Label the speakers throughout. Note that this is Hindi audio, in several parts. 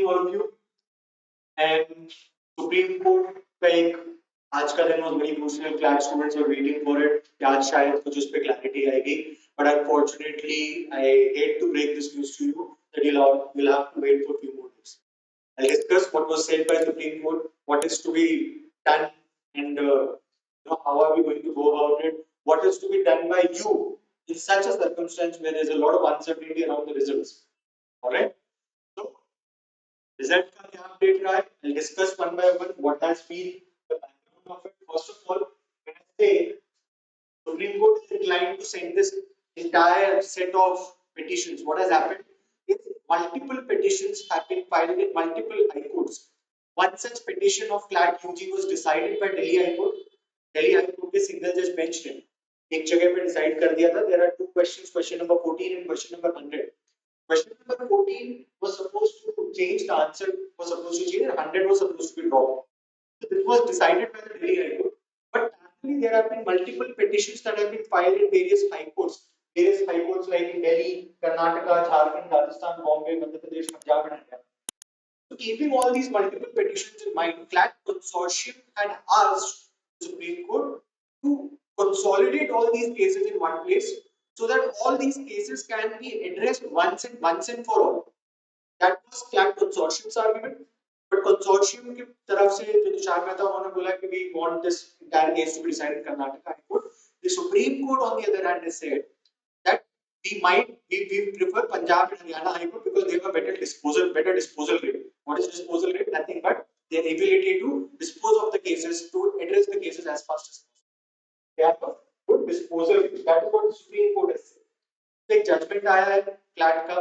Speaker 1: morning, all of you. And Supreme Court का एक आज का दिन was very emotional. Class students were waiting for it. कि आज शायद कुछ उस पे clarity आएगी. But unfortunately, I hate to break this news to you that you'll have to wait for a few more days. I'll discuss what was said by Supreme Court, what is to be done, and how are we going to go about it. What is to be done by you in such a circumstance where there's a lot of uncertainty around the results. All right. So result का क्या update रहा है? I'll discuss one by one what has been the background of it. First of all, when I say Supreme Court is inclined to send this entire set of petitions, what has happened is multiple petitions have been filed in multiple high courts. One such petition of CLAT UG was decided by Delhi High Court. Delhi High Court के single judge bench ने एक जगह पे decide कर दिया था. There are two questions, question number 14 and question number 100. Question number 14 was supposed to change, the answer was supposed to change, and 100 was supposed to be dropped. So this was decided by the Delhi High Court. But actually, there have been multiple petitions that have been filed in various high courts. Various high courts like in Delhi, Karnataka, Jharkhand, Rajasthan, Bombay, Madhya Pradesh, Punjab, and Haryana. So keeping all these multiple petitions in mind, CLAT Consortium had asked the Supreme Court to consolidate all these cases in one place so that all these cases can be addressed once and for all. That was CLAT Consortium's argument. But consortium की तरफ से जो तुषार मेहता उन्होंने बोला कि we want this entire case to be decided in Karnataka High Court. The Supreme Court, on the other hand, has said that we prefer Punjab and Haryana High Court because they have a better disposal rate. What is disposal rate? Nothing but their ability to dispose of the cases, to address the cases as fast as possible. They have a good disposal rate. That is what the Supreme Court has said. एक judgment आया है CLAT का,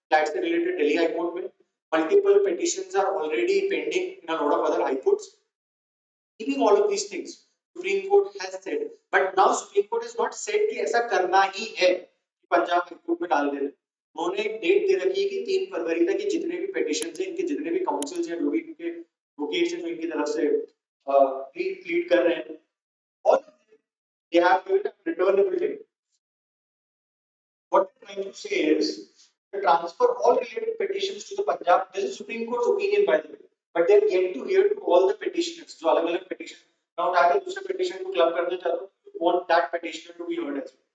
Speaker 1: CLAT से related Delhi High Court में. Multiple petitions are already pending in a lot of other high courts. Keeping all of these things, Supreme Court has said, but now Supreme Court has not said कि ऐसा करना ही है कि पंजाब हाई कोर्ट में डाल देना. उन्होंने एक डेट दे रखी है कि 3 फरवरी तक जितने भी petitions हैं, इनके जितने भी काउंसिल्स हैं, जो भी इनके एडवोकेट्स हैं, जो इनकी तरफ से प्लीड कर रहे हैं, all they have given a returnable date. What they're trying to say is transfer all related petitions to the Punjab. This is Supreme Court's opinion, by the way. But they're yet to hear to all the petitioners. जो अलग-अलग petition. Now, उठाकर दूसरे petition को club करना चाहते हो, you want that petitioner to be heard as well.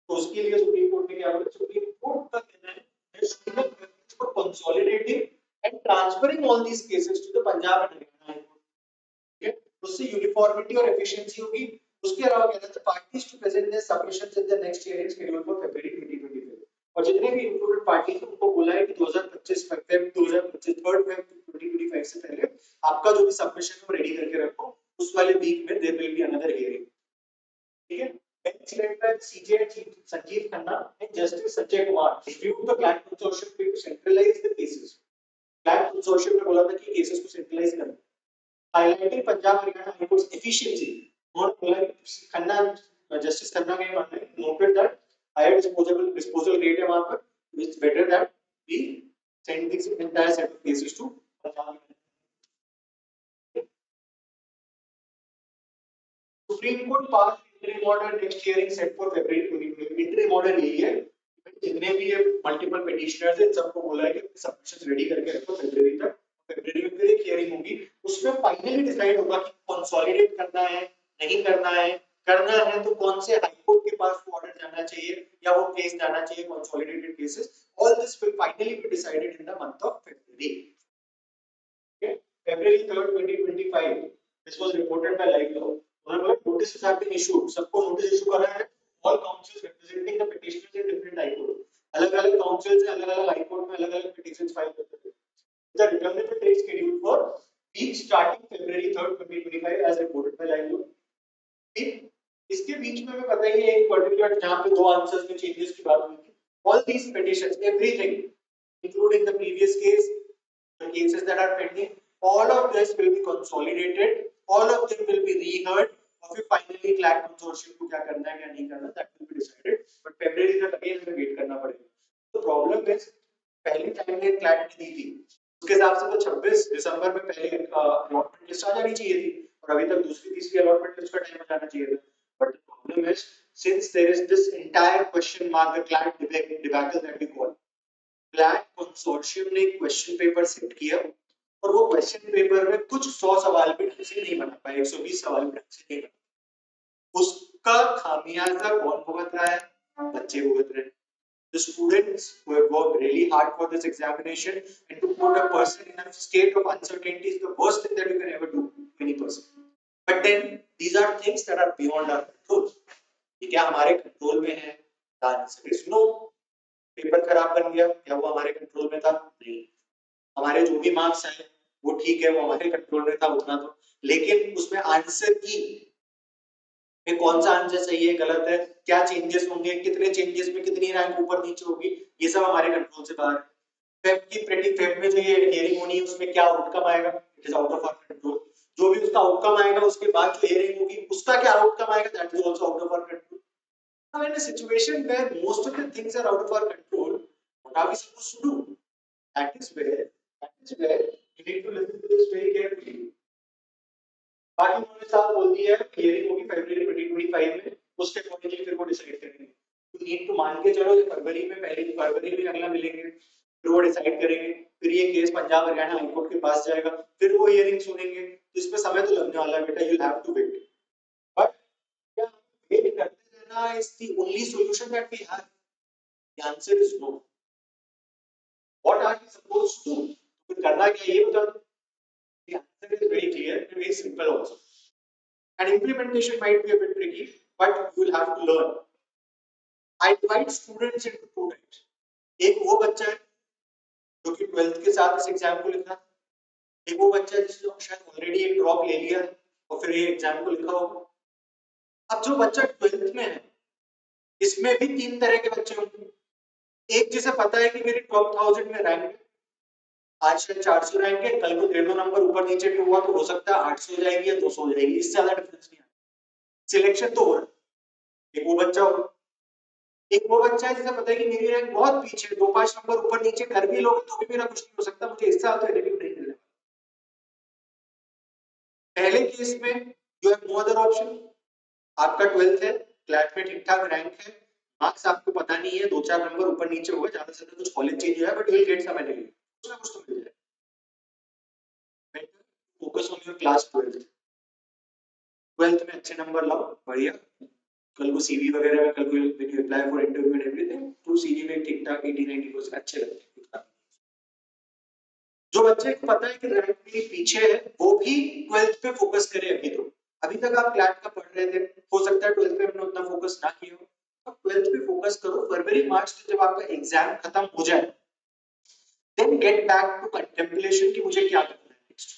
Speaker 1: तो उसके लिए Supreme Court ने क्या बोला? Supreme Court का कहना है that Supreme Court for consolidating and transferring all these cases to the Punjab and Haryana High Court. Okay? उससे uniformity और efficiency होगी. उसके अलावा कहना है the parties to present their submissions in the next hearing scheduled for February 2025. और जितने भी इंक्लूडेड पार्टी हैं उनको बोला है कि 2025 फेब 2025 3rd फेब 2025 से पहले आपका जो भी सबमिशन है वो रेडी करके रखो. उस वाले वीक में there will be another hearing. ठीक है. Bench led by CJ chief Sanjiv Khanna and justice Sanjay Kumar reviewed the CLAT consortium to centralise the cases. CLAT consortium ने बोला था कि केसेस को सेंट्रलाइज करना. Highlighting Punjab Haryana high court's efficiency. उन्होंने बोला कि खन्ना जस्टिस खन्ना का ये मानना है noted that higher disposal rate है वहां पर. It's better that we send this entire set of cases to Punjab. Supreme Court passed interim order next hearing set for February 2020. Interim order यही है. जितने भी ये multiple petitioners हैं सबको बोला है कि submissions ready करके रखो February तक. February में फिर एक hearing होगी. उसमें finally decide होगा कि consolidate करना है, नहीं करना है. करना है तो कौन से हाई कोर्ट के पास वो ऑर्डर जाना चाहिए या वो केस जाना चाहिए consolidated cases. All this will finally be decided in the month of February. Okay, February 3rd 2025. This was reported by Live Law. Notices have been issued. सबको notice issue करा है. All councils representing the petitioners in different high court. अलग-अलग councils हैं, अलग-अलग high court में अलग-अलग petitions file करते हैं. The returnable date scheduled for week starting February 3rd 2025 as reported by Live Law. इसके बीच में हमें पता ही है एक पर्टिकुलर जहां पे दो आंसर्स में चेंजेस की बात हुई थी. All these petitions, everything, including the previous case, the cases that are pending, all of this will be consolidated, all of them will be reheard, और फिर finally CLAT consortium को क्या करना है क्या नहीं करना, that will be decided. But February तक again हमें वेट करना पड़ेगा. The problem is पहली टाइमलाइन CLAT ने दी थी, उसके हिसाब से तो 26 दिसंबर में पहले अलॉटमेंट लिस्ट आ जानी चाहिए थी और अभी तक दूसरी तीसरी अलॉटमेंट लिस्ट का टाइम आ जाना चाहिए था. But the problem is, since there is this entire question mark, the CLAT debacle that we call, CLAT consortium ने question paper set किया और वो क्वेश्चन पेपर में कुछ 100 सवाल भी ढंग से नहीं बना पाए, 120 सवाल भी ढंग से नहीं बना, उसका खामियाजा कौन भुगत रहा है? बच्चे भुगत रहे हैं। The students who have worked really hard for this examination, and to put a person in a state of uncertainty is the worst thing that you can ever do to any person. But then these are things that are beyond our control. ये क्या हमारे कंट्रोल में है? The answer is no. Paper खराब बन गया, क्या वो हमारे कंट्रोल में था? नहीं। हमारे जो भी मार्क्स आए वो ठीक है, वो हमारे कंट्रोल में था उतना तो, लेकिन उसमें आंसर की में कौन सा आंसर सही है गलत है, क्या चेंजेस होंगे, कितने चेंजेस में कितनी रैंक ऊपर नीचे होगी, ये सब हमारे कंट्रोल से बाहर है। फेब में जो ये हियरिंग होनी है उसमें क्या आउटकम आएगा, it is out of our control. जो भी उसका आउटकम आएगा उसके बाद जो हियरिंग होगी उसका क्या आउटकम आएगा, that is also out of our control. Now in a situation where most of the things are out of our control, what are we supposed to do? That is where you need to listen to this very carefully. बाकी उन्होंने साथ बोल दिया है हियरिंग होगी फरवरी 2025 में, उसके अकॉर्डिंगली फिर वो डिसाइड करेंगे। यू नीड टू मान के चलो ये फरवरी में, पहले फरवरी में अगला मिलेंगे, फिर वो डिसाइड करेंगे, फिर ये case Punjab Haryana high court के पास जाएगा, फिर वो हियरिंग सुनेंगे, तो इसमें समय तो लगने वाला है बेटा, you have to wait. But क्या वेट करते रहना is the only solution that we have? The answer is no. What are we supposed to do? फिर करना क्या ये बता दो। The answer is very clear and very simple also. And implementation might be a bit tricky, but you will have to learn. I divide students into two types. एक वो बच्चा है जो कि 12th के साथ इस एग्जाम को लिखा, एक वो बच्चा है जिसने शायद ऑलरेडी एक ड्रॉप ले लिया और फिर ये एग्जाम को लिखा होगा। अब जो बच्चा 12th में है इसमें भी तीन तरह के बच्चे होंगे। एक जिसे पता है कि मेरी टॉप 1000 में रैंक है, आज शायद 400 रैंक है, कल को 1.5 नंबर ऊपर नीचे भी हुआ तो हो सकता है 800 हो जाएगी या 200 हो जाएगी, इससे ज्यादा डिफरेंस नहीं आएगा। सिलेक्शन तो हो रहा है। एक वो बच्चा होगा, एक वो बच्चा है जिसे पता है कि मेरी रैंक बहुत पीछे है, 2-5 नंबर ऊपर नीचे कर भी लोगे तो भी मेरा कुछ नहीं हो सकता, मुझे इस साल तो रिव्यू नहीं मिलेगा। पहले केस में you have no other option. आपका 12th है, क्लैट में ठीक ठाक रैंक है, मार्क्स आपको पता नहीं है, 2-4 नंबर ऊपर नीचे हुआ, ज्यादा से ज्यादा कुछ कॉलेज चेंज हुआ है, but you will get some anyway, कुछ ना कुछ तो मिल जाएगा। Focus on your class 12th में अच्छे नंबर लाओ, बढ़िया, कल को सीवी वगैरह में, कल को when you apply for interview and everything, तो सीवी में ठीक ठाक 80-90% अच्छे लगते हैं। जो बच्चे को पता है कि रैंक मेरी पीछे है वो भी 12th पे फोकस करे। अभी तक आप क्लैट का पढ़ रहे थे, हो सकता है 12th पे हमने उतना फोकस ना किया हो, अब 12th पे फोकस करो। फरवरी मार्च में जब आपका एग्जाम खत्म हो जाए, then get back to contemplation कि मुझे क्या करना है next,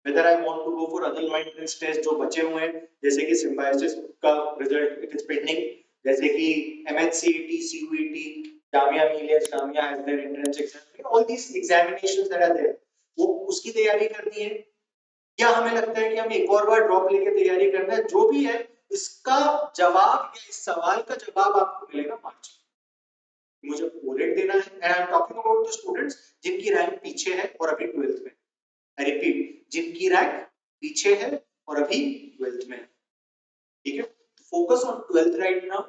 Speaker 1: whether I want to go for other law entrance test जो बचे हुए हैं, जैसे कि सिम्बायोसिस का रिजल्ट इट इज पेंडिंग, जैसे कि MHCET, CUET, Jamia Millia Islamia has their entrance exam, all these examinations that are there, वो उसकी तैयारी करनी है, या हमें लगता है कि हमें एक और बार ड्रॉप लेके तैयारी करना है। जो भी है इसका जवाब या इस सवाल का जवाब आपको मिलेगा मार्च में। मुझे ओलेट देना है, and I am talking about the students जिनकी रैंक पीछे है और अभी 12th में। आई रिपीट, जिनकी रैंक पीछे है और अभी 12th में है, ठीक है। Focus on 12th right now.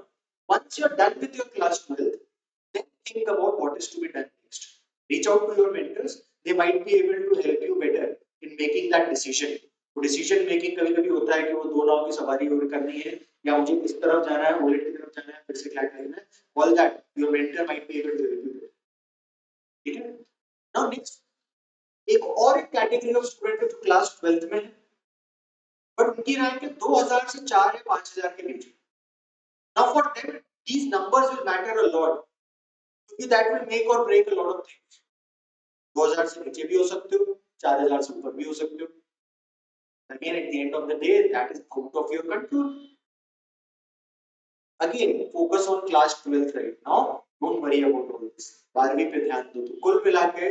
Speaker 1: Once you are done with your class 12th, then think about what is to be done next. Reach out to your mentors, they might be able to help you better in making that decision. वो डिसीजन मेकिंग कभी-कभी होता है कि वो दो नाव की सवारी और करनी है, या मुझे इस तरफ जाना है, ओलेट की तरफ जाना है, फिर से क्लैट लेना है, all that your mentor might be able to help you, ठीक है। नाउ नेक्स्ट, एक और एक कैटेगरी ऑफ स्टूडेंट है जो क्लास 12th में है, बट उनकी रैंक है 2000 से 4 या 5000 के बीच। Now for them these numbers will matter a lot, क्योंकि that will make or break a lot of things. 2000 से नीचे भी हो सकते हो, 4000 से ऊपर भी हो सकते हो। Again, at the end of the day, that is out of your control. Again, focus on class 12th right now. Don't worry about all this. 12वीं पे ध्यान दो। तो कुल मिला के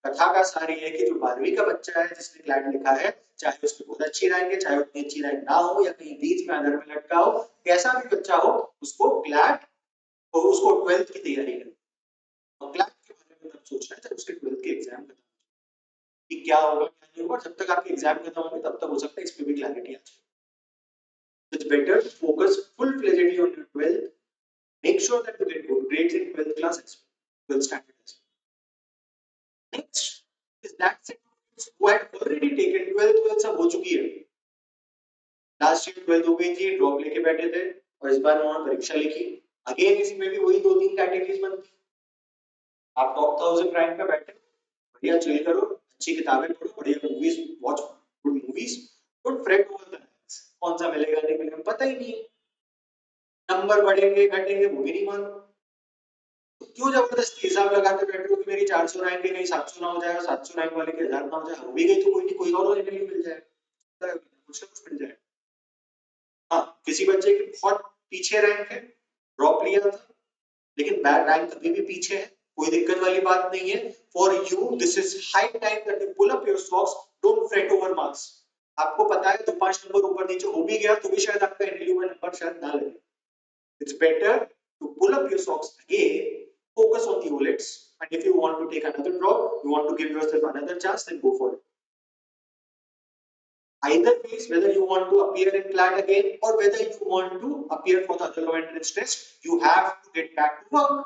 Speaker 1: कथा का सार ये है कि जो 12वीं का बच्चा है जिसने क्लैट लिखा है, चाहे उसकी बहुत अच्छी रैंक है, चाहे उतनी अच्छी रैंक ना हो, या कहीं बीच में अंदर में लटका हो, कैसा भी बच्चा हो, उसको क्लैट और उसको 12th की तैयारी करनी। और क्लैट के बारे में तब सोचना है जब उसके 12th के एग्जाम खत्म कि क्या होगा क्या नहीं होगा। जब तक आपके एग्जाम खत्म होंगे तब तक हो सकता है इस पे भी क्लैरिटी आ जाए। It's better to focus full-fledgedly on your 12th. Make sure that you get good grades in 12th class as well, 12th standard as well. Next is that set of who had already taken 12th सब हो चुकी है, लास्ट ईयर 12th हो गई थी, ड्रॉप लेके बैठे थे और इस बार उन्होंने परीक्षा लिखी, अगेन इसमें भी वही दो तीन कैटेगरीज बनती। आप टॉप 1000 रैंक पे बैठे, बढ़िया चिल करो, अच्छी किताबें पढ़ो, बढ़िया movies watch, good movies, don't fret over the कौन सा मिलेगा नहीं मिलेगा पता ही नहीं है, नंबर बढ़ेंगे घटेंगे वो भी नहीं मालूम, तो क्यों जबरदस्ती हिसाब लगाते बैठे हो कि मेरी 400 रैंक है कहीं 700 ना हो जाए, 700 रैंक वाले के 1000 ना हो जाए, हो भी गई तो कोई नहीं, कोई और इंटरव्यू मिल जाए, कुछ ना कुछ मिल जाए। हाँ, किसी बच्चे की बहुत पीछे रैंक है, ड्रॉप लिया था, लेकिन बैड रैंक अभी भी पीछे है, कोई दिक्कत वाली बात नहीं है। For you this is high time that you pull up your socks, don't fret over marks. आपको पता है तो 5 नंबर ऊपर नीचे हो भी गया तो भी शायद आपका इंटरव्यू में नंबर शायद ना लगे। It's better to pull up your socks again, focus on the OLEDs, and if you want to take another drop, you want to give yourself another chance, then go for it. Either ways, whether you want to appear in CLAT again or whether you want to appear for the other low entrance test, you have to get back to work.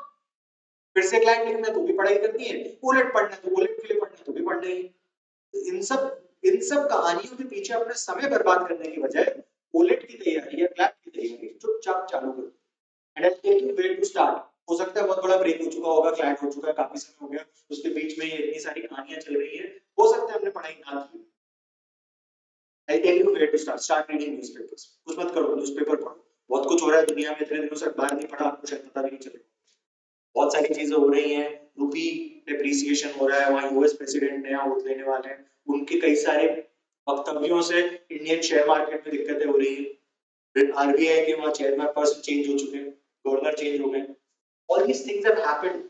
Speaker 1: फिर से क्लैट लिखना तो भी पढ़ाई करनी है, ओलेट पढ़ना तो ओलेट के लिए पढ़ना तो भी पढ़ना ही। इन सब कहानियों के पीछे अपना समय बर्बाद करने की बजाय ओलेट की तैयारी या क्लैट की तैयारी चुपचाप चालू करो। And I tell you where to start. हो सकता है बहुत बड़ा ब्रेक हो चुका होगा, क्लैट हो चुका है, काफी समय हो गया, उसके बीच में ये इतनी सारी कहानियां चल रही है, हो सकता है हमने पढ़ाई ना की। I tell you where to start reading newspapers. कुछ मत करो, न्यूज़पेपर पढ़ो, बहुत कुछ हो रहा है दुनिया में, इतने दिनों से अखबार नहीं पढ़ा, आपको शायद पता भी नहीं चलेगा, बहुत सारी चीजें हो रही हैं, रूपी डेप्रिसिएशन हो रहा है, वहाँ यूएस प्रेसिडेंट नया वोट लेने वाले हैं, उनके कई सारे वक्तव्यों से इंडियन शेयर मार्केट में दिक्कतें हो रही है, आरबीआई के वहाँ चेयरमैन पर्सन चेंज हो चुके हैं, गवर्नर चेंज हो गए, all these things have happened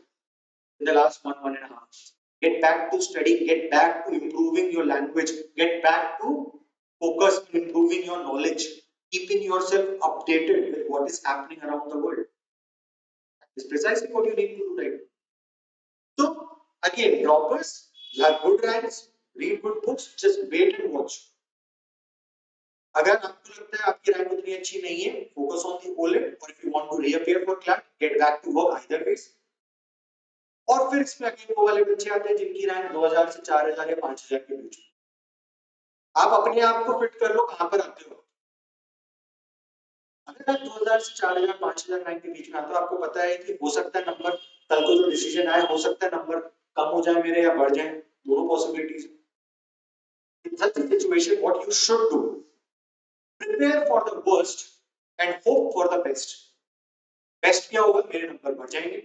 Speaker 1: in the last 1.5 years. Get back to study, get back to improving your language, get back to focus on improving your knowledge, keeping yourself updated with what is happening around the world. Is precisely what you need to do right. So again, droppers, you have good ranks, read good books, just wait and watch. अगर आपको लगता है आपकी रैंक उतनी अच्छी नहीं है, focus on the OLED, or if you want to reappear for CLAT, get back to work either ways. और फिर इसमें अगेन वो वाले बच्चे आते हैं जिनकी रैंक 2000 से 4000 या 5000 के बीच। आप अपने आप को फिट कर लो कहां पर आते हो। अगर आप 2000 से 4000 5000 रैंक के बीच में आते हो, आपको पता है कि हो सकता है नंबर कल को जो डिसीजन आए, हो सकता है नंबर कम हो जाए मेरे या बढ़ जाए, दोनों possibilities. In such a situation, what you should do, prepare for the worst and hope for the best. Best क्या होगा, मेरे नंबर बढ़ जाएंगे।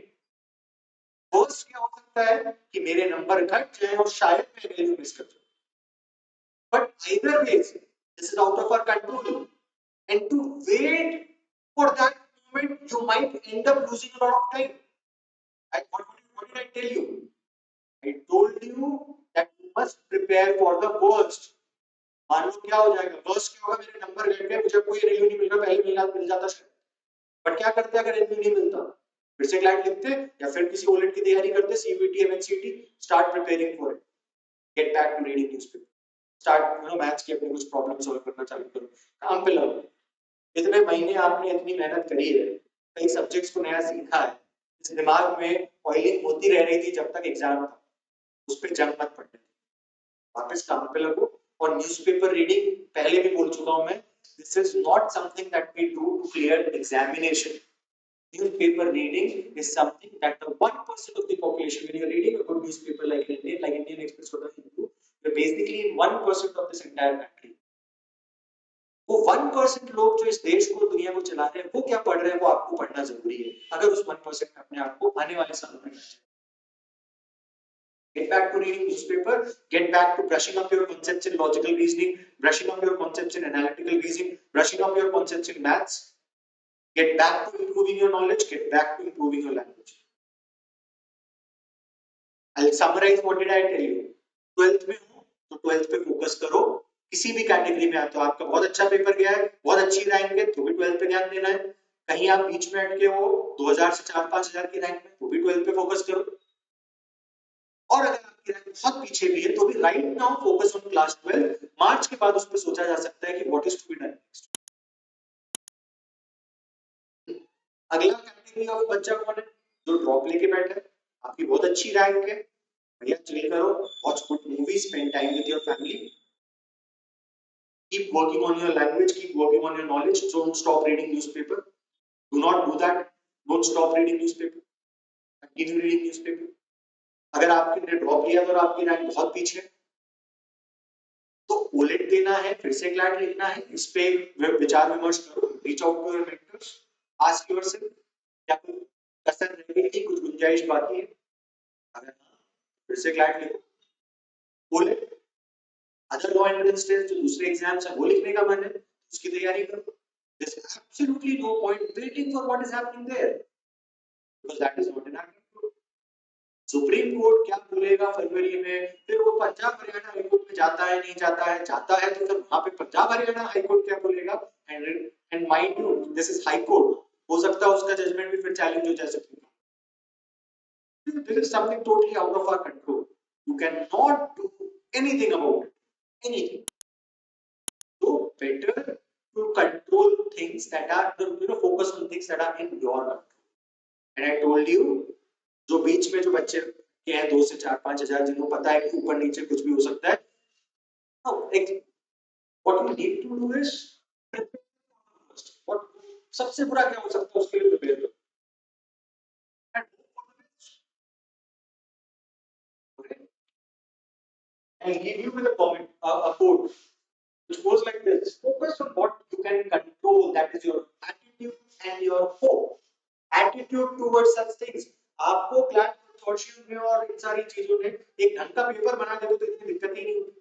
Speaker 1: वर्स्ट क्या हो सकता है कि मेरे नंबर घट जाए और शायद मैं वैल्यू मिस कर जाऊं। But either ways, this is out of our control. And to wait for that moment, you might end up losing a lot of time. What did I tell you? I told you that you must prepare for the worst. मान लो क्या हो जाएगा, वर्स्ट क्या होगा, मेरे नंबर घट गए, मुझे कोई रिव्यू नहीं मिल रहा, पहले महीना मिल जाता शायद, बट क्या करते अगर रिव्यू नहीं मिलता, फिर से क्लाइंट लिखते या फिर किसी ओलेट की तैयारी करते, CUET MNCT, start preparing for it, get back to reading newspaper, start maths की अपनी कुछ प्रॉब्लम सॉल्व करना चालू करो, काम पे लगो। इतने महीने आपने इतनी मेहनत करी है, कई सब्जेक्ट्स को नया सीखा है, इस दिमाग में ऑयलिंग होती रह रही थी जब तक एग्जाम था, उस पर जंग मत पड़ने, वापस काम पे लगो। और न्यूज़पेपर रीडिंग पहले भी बोल चुका हूं मैं, this is not something that we do to clear examination. Newspaper reading is something that the 1% of the population, when you're reading a good newspaper like Indian Express or the Hindu, you're basically 1% of this entire country. वो 1% लोग जो इस देश को दुनिया को चला रहे हैं, वो क्या पढ़ रहे हैं, वो आपको पढ़ना जरूरी है, अगर उस 1% में अपने आप को आने वाले सालों में get back to reading newspaper, get back to brushing up your concepts in logical reasoning, brushing up your concepts in analytical reasoning, brushing up your concepts in maths, get back to improving your knowledge, get back to improving your language. I'll summarize what did I tell you. 12th में हो तो 12th पे फोकस करो, किसी भी कैटेगरी में आते हो, आपका बहुत अच्छा पेपर गया है, बहुत अच्छी रैंक है, तो भी 12th पे ध्यान देना है। कहीं आप बीच में अटके हो 2000 से 4-5000 की रैंक में, तो भी 12th पे फोकस करो। और अगर आपकी रैंक बहुत पीछे भी है तो भी right now focus on class 12। मार्च के बाद उस पर सोचा जा सकता है कि what is to be done next. अगला कैटेगरी ऑफ बच्चा कौन है, जो ड्रॉप लेके बैठा है, आपकी बहुत अच्छी रैंक है, भैया चिल करो, watch good movies, spend time with your family, keep working on your language, keep working on your knowledge, don't stop reading newspaper, do not do that, don't stop reading newspaper, continue reading newspaper. अगर आपने ड्रॉप किया तो आपकी रैंक बहुत पीछे है, तो ओलेट देना है, फिर से क्लैट लिखना है, इस पे विचार विमर्श करो, reach out to your mentors, ask yourself क्या कोई कसर रह गई थी, कुछ गुंजाइश बाकी है, अगर हाँ, फिर से क्लैट लिखो, AILET other law entrance test जो दूसरे एग्जाम्स है वो लिखने का मन है, उसकी तैयारी करो. There's absolutely no point waiting for what is happening there because that is not in our control. Supreme court क्या बोलेगा फरवरी में, फिर वो पंजाब हरियाणा हाई कोर्ट में जाता है नहीं जाता है, जाता है तो फिर वहां पे पंजाब हरियाणा हाई कोर्ट क्या बोलेगा, and mind you this is high court, हो सकता है उसका जजमेंट भी फिर चैलेंज हो जाए supreme court. This is something totally out of our control, you can not do anything about it, anything. So better to control things that are, focus on things that are in your control. And I told you, जो बीच में जो बच्चे के हैं 2 से 4-5 हजार जिनको पता है कि ऊपर नीचे कुछ भी हो सकता है, no, what you need to do is what सबसे बुरा क्या हो सकता है उसके लिए प्रिपेयर करो. And give you with a comment, a quote which goes like this: focus on what you can control, that is your attitude and your hope. Attitude towards such things. आपको क्लास कंसोर्शियम में और इन सारी चीजों में एक ढंग का पेपर बना देते तो इतनी दिक्कत ही नहीं होती,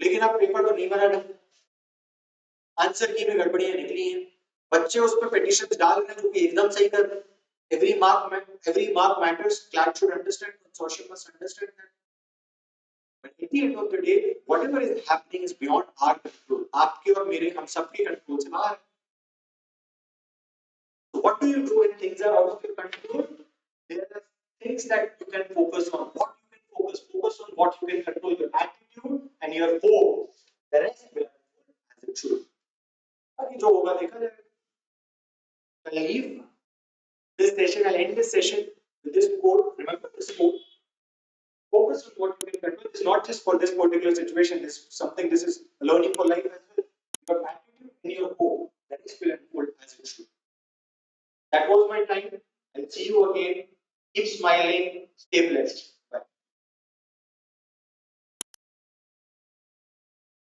Speaker 1: लेकिन आप पेपर तो नहीं बना ढंग, आंसर की भी गड़बड़ियां निकली हैं, बच्चे उस पर पिटीशन डाल रहे हैं जो कि एकदम सही कर रहे हैं. every mark matters, class should understand, consortium must understand that. But at the end of the day, whatever is happening is beyond our control. आपके और मेरे, हम सबके कंट्रोल से बाहर. So what do you do when things are out of your control? There are things that you can focus on. What you can focus on what you can control, your attitude and your hope. The rest will happen as it should. अभी जो होगा देखा जाएगा. I'll leave this session. I'll end this session with this quote. Remember this quote. Focus on what you can control. It's not just for this particular situation. This is something. This is learning for life as well. Your attitude and your hope. That is will unfold as it should. That was my time. I'll see you again. Keep smiling. Stay blessed.